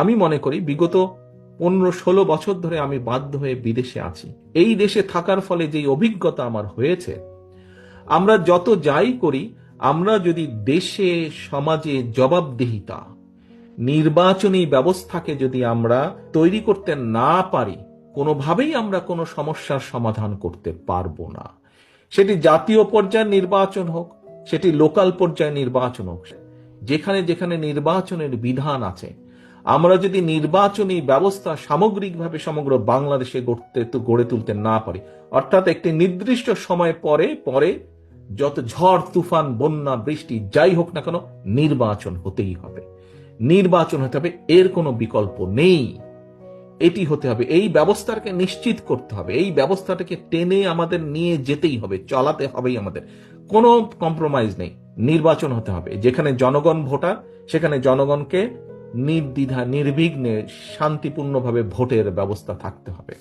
আমি মনে করি বিগত 15-16 বছর ধরে আমি বাধ্য হয়ে বিদেশে আছি। এই দেশে থাকার ফলে যে অভিজ্ঞতা আমার হয়েছে, আমরা যত যাই করি, আমরা যদি দেশে সমাজে জবাবদিহিতা, নির্বাচনী ব্যবস্থাকে যদি আমরা তৈরি করতে না পারি, কোনোভাবেই আমরা কোনো সমস্যার সমাধান করতে পারবো না। সেটি জাতীয় পর্যায়ের নির্বাচন হোক, সেটি লোকাল পর্যায়ে নির্বাচন হোক, যেখানে যেখানে নির্বাচনের বিধান আছে, আমরা যদি নির্বাচনী ব্যবস্থা সামগ্রিকভাবে সমগ্র বাংলাদেশে গড়ে তুলতে না পারি, অর্থাৎ একটি নির্দিষ্ট সময় পরে পরে যত ঝড় তুফান বন্যা বৃষ্টি যাই হোক না কেন, নির্বাচন হতেই হবে, নির্বাচন হতে হবে, এর কোনো বিকল্প নেই। এটি হতে হবে, এই ব্যবস্থাকে নিশ্চিত করতে হবে, এই ব্যবস্থাটাকে টেনে আমাদের নিয়ে যেতেই হবে, চালাতে হবেই আমাদের, কোনো কম্প্রোমাইজ নেই। নির্বাচন হতে হবে, যেখানে জনগণ ভোটার, সেখানে জনগণকে নির্দ্বিধা নির্বিঘ্নে শান্তিপূর্ণভাবে ভোটের ব্যবস্থা থাকতে হবে।